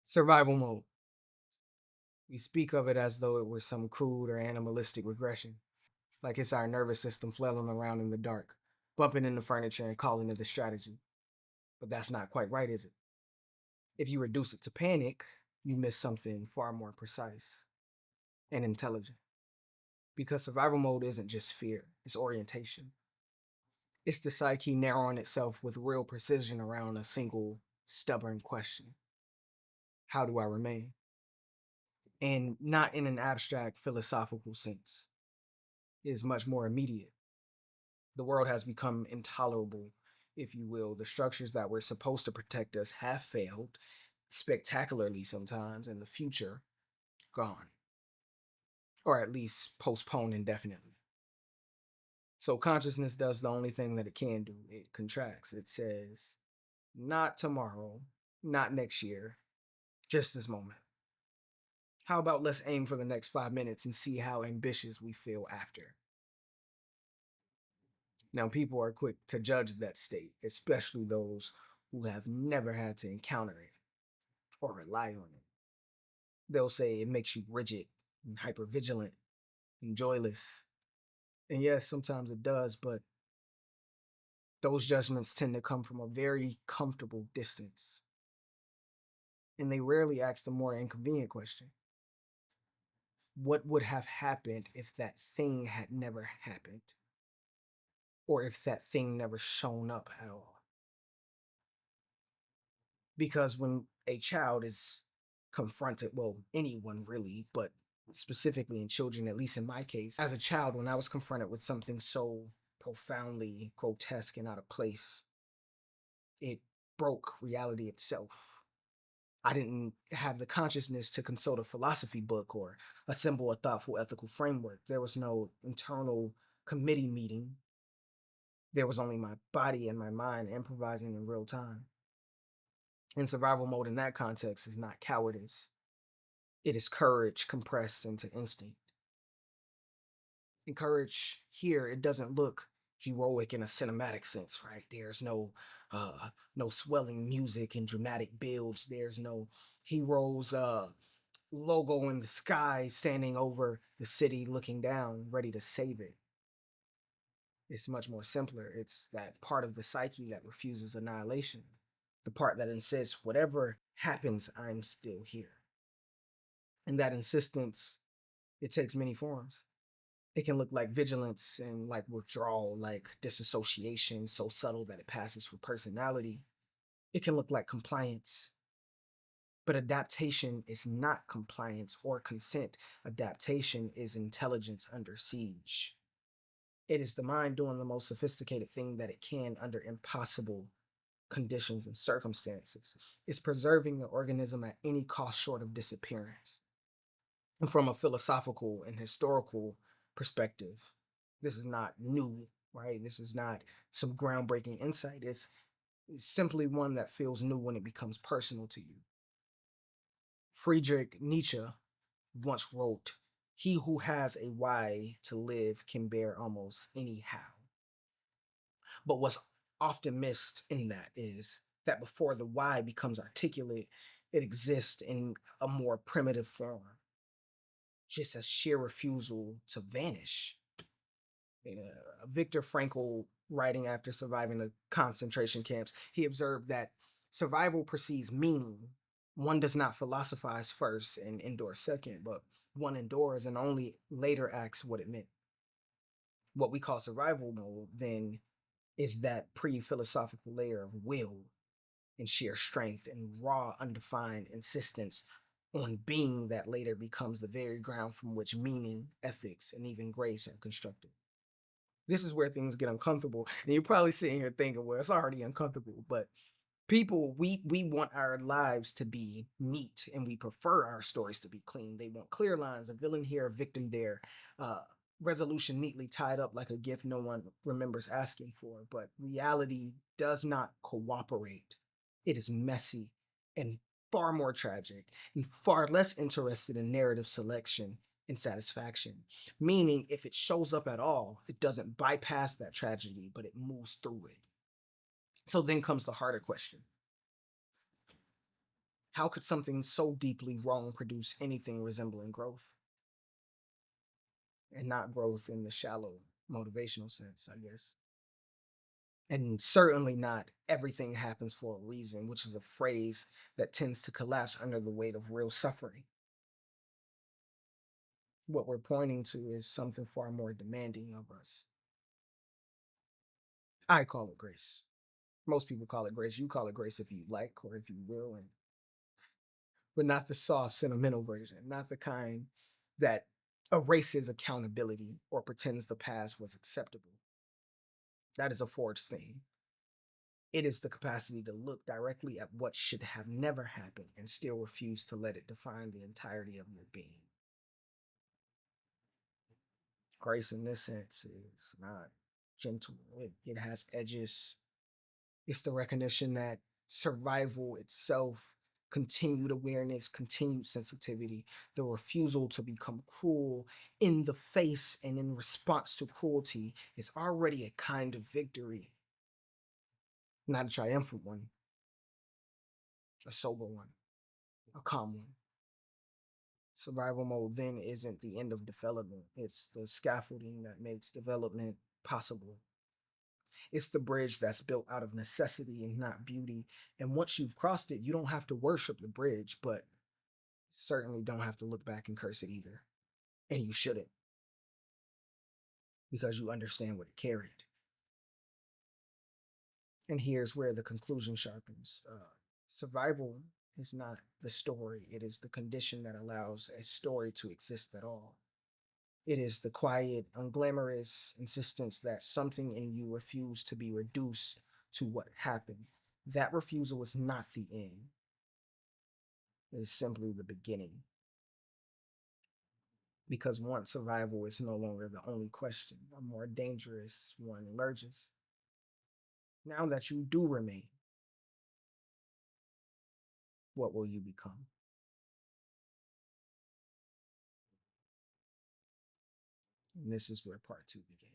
Survival mode. We speak of it as though it were some crude or animalistic regression, like it's our nervous system flailing around in the dark, bumping into furniture and calling it a strategy. But that's not quite right, is it? If you reduce it to panic, you miss something far more precise and intelligent. Because survival mode isn't just fear, it's orientation. It's the psyche narrowing itself with real precision around a single stubborn question: how do I remain? And not in an abstract philosophical sense. It is much more immediate. The world has become intolerable, if you will. The structures that were supposed to protect us have failed, spectacularly sometimes, and the future gone, or at least postponed indefinitely. So consciousness does the only thing that it can do: it contracts. It says, not tomorrow, not next year, just this moment. How about let's aim for the next 5 minutes and see how ambitious we feel after? Now, people are quick to judge that state, especially those who have never had to encounter it or rely on it. They'll say it makes you rigid and hypervigilant and joyless. And yes, sometimes it does, but those judgments tend to come from a very comfortable distance. And they rarely ask the more inconvenient question: what would have happened if that thing had never happened? Or if that thing never shown up at all? Because when a child is confronted, well, anyone really, but specifically in children, at least in my case, as a child, when I was confronted with something so profoundly grotesque and out of place, it broke reality itself. I didn't have the consciousness to consult a philosophy book or assemble a thoughtful ethical framework. There was no internal committee meeting. There was only my body and my mind improvising in real time. And survival mode in that context is not cowardice. It is courage compressed into instinct. And courage here, it doesn't look heroic in a cinematic sense, right? There's no swelling music and dramatic builds. There's no heroes logo in the sky standing over the city looking down, ready to save it. It's much more simpler. It's that part of the psyche that refuses annihilation. The part that insists, whatever happens, I'm still here. And that insistence, it takes many forms. It can look like vigilance and like withdrawal, like disassociation, so subtle that it passes for personality. It can look like compliance. But adaptation is not compliance or consent. Adaptation is intelligence under siege. It is the mind doing the most sophisticated thing that it can under impossible conditions and circumstances. It's preserving the organism at any cost short of disappearance. And from a philosophical and historical perspective, this is not new, right? This is not some groundbreaking insight. It's simply one that feels new when it becomes personal to you. Friedrich Nietzsche once wrote, "He who has a why to live can bear almost any how." But what's often missed in that is that before the why becomes articulate, it exists in a more primitive form, just a sheer refusal to vanish. Viktor Frankl, writing after surviving the concentration camps, he observed that survival precedes meaning. One does not philosophize first and endure second, but one endures and only later asks what it meant. What we call survival mode, then, is that pre philosophical layer of will and sheer strength and raw, undefined insistence on being that later becomes the very ground from which meaning, ethics, and even grace are constructed. This is where things get uncomfortable. And you're probably sitting here thinking, well, it's already uncomfortable. But people, we want our lives to be neat and we prefer our stories to be clean. They want clear lines, a villain here, a victim there, uh, resolution neatly tied up like a gift no one remembers asking for. But reality does not cooperate. It is messy and far more tragic and far less interested in narrative selection and satisfaction. Meaning, if it shows up at all, it doesn't bypass that tragedy, but it moves through it. So then comes the harder question: How could something so deeply wrong produce anything resembling growth? And not growth in the shallow motivational sense, I guess. And certainly not everything happens for a reason, which is a phrase that tends to collapse under the weight of real suffering. What we're pointing to is something far more demanding of us. I call it grace. Most people call it grace. You call it grace if you like or if you will, and but not the soft, sentimental version, not the kind that erases accountability or pretends the past was acceptable. That is a forged thing. It is the capacity to look directly at what should have never happened and still refuse to let it define the entirety of your being. Grace, in this sense, is not gentle, it has edges. It's the recognition that survival itself, continued awareness, continued sensitivity, the refusal to become cruel in the face and in response to cruelty is already a kind of victory. Not a triumphant one, a sober one, a calm one. Survival mode then isn't the end of development, it's the scaffolding that makes development possible. It's the bridge that's built out of necessity and not beauty. And once you've crossed it, you don't have to worship the bridge, but certainly don't have to look back and curse it either. And you shouldn't, because you understand what it carried. And here's where the conclusion sharpens. Survival is not the story, it is the condition that allows a story to exist at all. It is the quiet, unglamorous insistence that something in you refused to be reduced to what happened. That refusal is not the end, it is simply the beginning. Because once survival is no longer the only question, a more dangerous one emerges. Now that you do remain, what will you become? And this is where part two begins.